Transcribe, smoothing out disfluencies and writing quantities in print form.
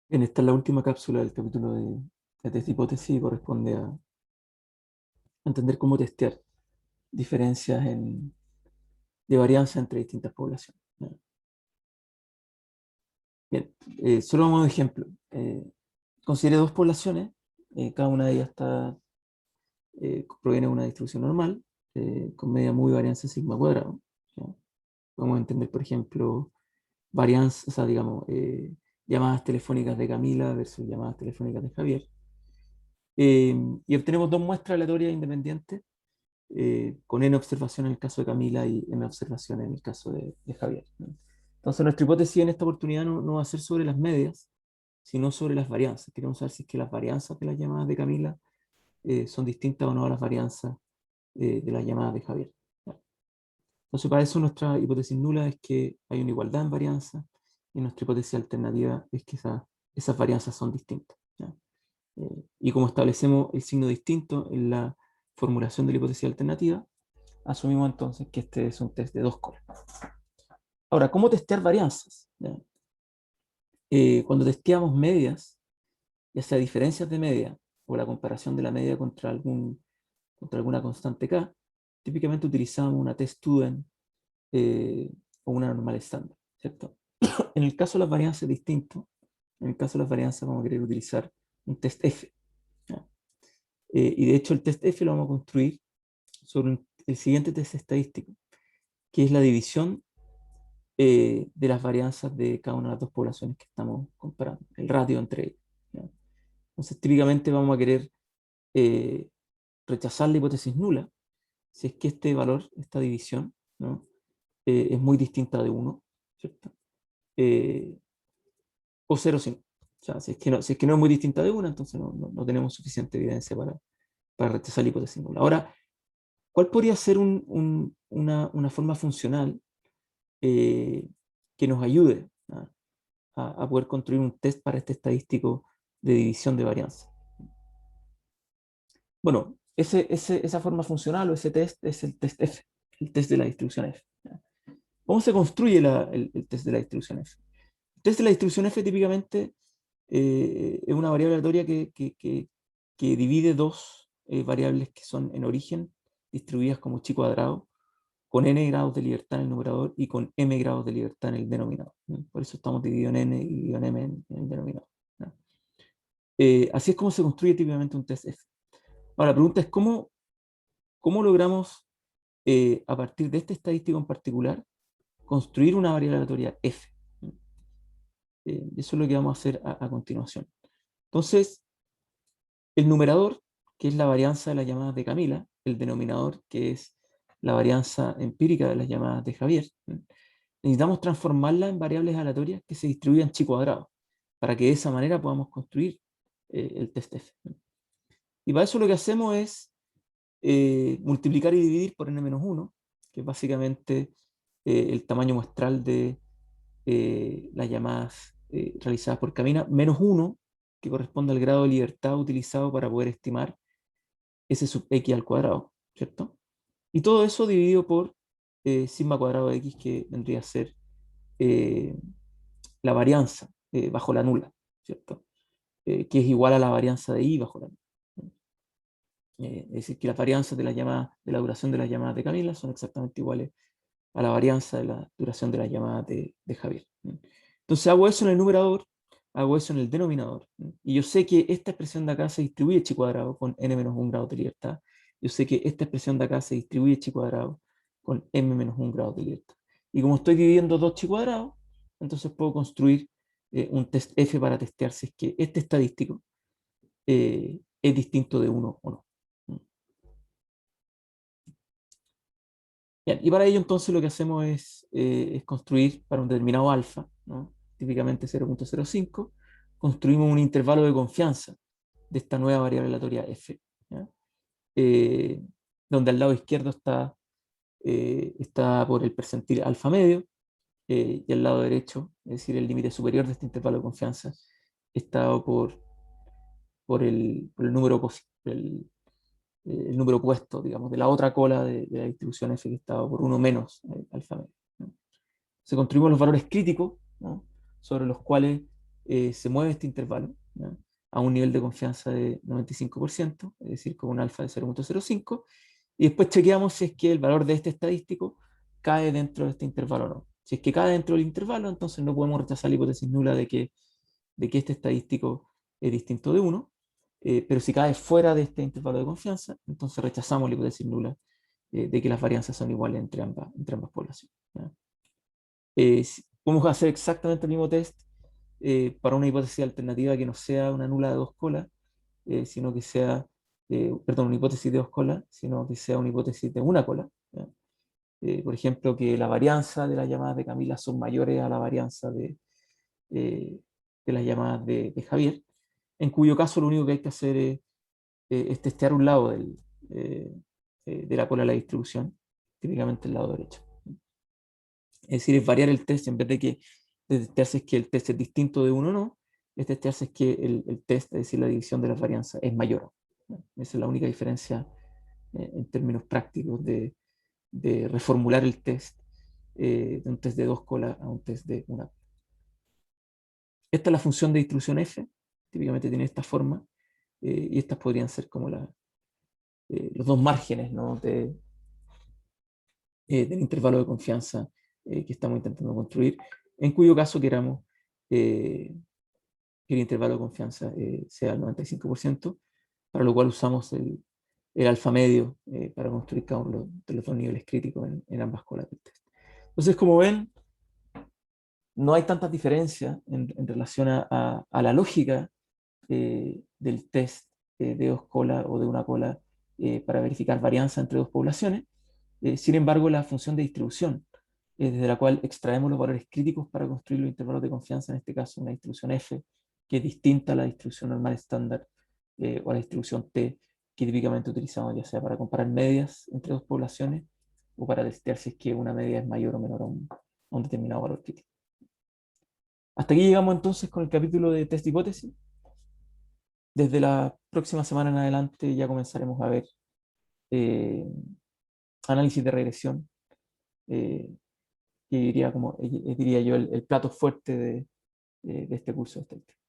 Bien, esta es la última cápsula del capítulo de test de hipótesis y corresponde a entender cómo testear diferencias de varianza entre distintas poblaciones. ¿No? Bien, solo a modo de ejemplo. Considere dos poblaciones, cada una de ellas proviene de una distribución normal, con media muy varianza sigma cuadrado. ¿Ya? Podemos entender, por ejemplo, varianza, o sea, digamos, llamadas telefónicas de Camila versus llamadas telefónicas de Javier. Y obtenemos dos muestras aleatorias independientes con n observación en el caso de Camila y n observación en el caso de Javier, ¿no? Entonces, nuestra hipótesis en esta oportunidad no va a ser sobre las medias, sino sobre las varianzas. Queremos saber si es que las varianzas de las llamadas de Camila son distintas o no a las varianzas de las llamadas de Javier, ¿no? Entonces, para eso nuestra hipótesis nula es que hay una igualdad en varianza y nuestra hipótesis alternativa es que esas varianzas son distintas, ¿no? Y como establecemos el signo distinto en la formulación de la hipótesis alternativa, asumimos entonces que este es un test de dos colas. Ahora, ¿cómo testear varianzas? ¿Ya? Cuando testeamos medias, ya sea diferencias de media o la comparación de la media contra alguna constante k, típicamente utilizamos una test student o una normal estándar, ¿cierto? En el caso de las varianzas es distinto. En el caso de las varianzas vamos a querer utilizar un test F, ¿ya? Y de hecho el test F lo vamos a construir sobre el siguiente test estadístico, que es la división de las varianzas de cada una de las dos poblaciones que estamos comparando, el ratio entre ellas, ¿ya? Entonces, típicamente vamos a querer eh, rechazar la hipótesis nula si es que este valor, esta división, ¿no? Es muy distinta de 1, ¿cierto? Eh, o 0 si no. O sea, si es que no es muy distinta de 1, entonces no tenemos suficiente evidencia para rechazar la hipótesis nula. Ahora, ¿cuál podría ser una forma funcional eh, que nos ayude a poder construir un test para este estadístico de división de varianza? Bueno, esa forma funcional o ese test es el test F, el test de la distribución F. ¿Cómo se construye el test de la distribución F? El test de la distribución F típicamente es una variable aleatoria que divide dos variables que son en origen distribuidas como chi cuadrado, con n grados de libertad en el numerador y con m grados de libertad en el denominador, ¿no? Por eso estamos divididos en n y dividido en m en el denominador, ¿no? Así es como se construye típicamente un test F. Ahora, la pregunta es cómo logramos, a partir de este estadístico en particular, construir una variable aleatoria F. Eso es lo que vamos a hacer a continuación. Entonces, el numerador, que es la varianza de las llamadas de Camila, el denominador, que es la varianza empírica de las llamadas de Javier, necesitamos transformarla en variables aleatorias que se distribuyan chi cuadrado, para que de esa manera podamos construir el test F. Y para eso lo que hacemos es multiplicar y dividir por n-1, que es básicamente el tamaño muestral de las llamadas realizadas por Camila, menos 1, que corresponde al grado de libertad utilizado para poder estimar s sub x al cuadrado, ¿cierto? Y todo eso dividido por sigma cuadrado de x, que vendría a ser eh, la varianza bajo la nula, ¿cierto? Que es igual a la varianza de y bajo la nula. Es decir, que las varianzas de la duración de las llamadas de Camila son exactamente iguales a la varianza de la duración de las llamadas de Javier. Entonces hago eso en el numerador, hago eso en el denominador, y yo sé que esta expresión de acá se distribuye chi cuadrado con n-1 grados de libertad. Yo sé que esta expresión de acá se distribuye chi cuadrado con m-1 grados de libertad. Y como estoy dividiendo dos chi cuadrados, entonces puedo construir un test F para testear si es que este estadístico es distinto de 1 o no. Bien, y para ello entonces lo que hacemos es construir para un determinado alfa, ¿no? Típicamente 0.05, construimos un intervalo de confianza de esta nueva variable aleatoria f, ¿ya? Eh, donde al lado izquierdo está por el percentil alfa medio, y al lado derecho, es decir, el límite superior de este intervalo de confianza, está por el número el número opuesto, digamos, de la otra cola de la distribución f que estaba por 1 menos alfa medio, ¿no? Se construimos los valores críticos, ¿no? Sobre los cuales se mueve este intervalo, ¿ya?, a un nivel de confianza de 95%, es decir, con un alfa de 0.05, y después chequeamos si es que el valor de este estadístico cae dentro de este intervalo o no. Si es que cae dentro del intervalo, entonces no podemos rechazar la hipótesis nula de que este estadístico es distinto de 1, pero si cae fuera de este intervalo de confianza, entonces rechazamos la hipótesis nula de que las varianzas son iguales entre ambas poblaciones, ¿ya? Podemos hacer exactamente el mismo test para una hipótesis alternativa que no sea una nula de dos colas, sino que sea, perdón, una hipótesis de dos colas, sino que sea una hipótesis de una cola, ¿ya? Por ejemplo, que la varianza de las llamadas de Camila son mayores a la varianza eh, de las llamadas de Javier, en cuyo caso lo único que hay que hacer es testear un lado de la cola de la distribución, típicamente el lado derecho. Es decir, es variar el test en vez de testearse es que el test es distinto de uno o no, es testearse es que el test, es decir, la división de las varianzas, es mayor, ¿no? Esa es la única diferencia en términos prácticos de reformular el test de un test de dos colas a un test de una. Esta es la función de distribución f, típicamente tiene esta forma, y estas podrían ser como los dos márgenes, ¿no?, del intervalo de confianza que estamos intentando construir, en cuyo caso queramos que el intervalo de confianza sea el 95%, para lo cual usamos el alfa medio para construir cada uno de los dos niveles críticos en ambas colas del test. Entonces, como ven, no hay tantas diferencias en relación a la lógica del test de dos colas o de una cola para verificar varianza entre dos poblaciones. Sin embargo, la función de distribución, desde la cual extraemos los valores críticos para construir los intervalos de confianza, en este caso una distribución f, que es distinta a la distribución normal estándar o a la distribución t, que típicamente utilizamos ya sea para comparar medias entre dos poblaciones o para testear si es que una media es mayor o menor a un determinado valor crítico. Hasta aquí llegamos entonces con el capítulo de test de hipótesis. Desde la próxima semana en adelante ya comenzaremos a ver eh, análisis de regresión, que diría, diría yo el plato fuerte de este curso de estadística.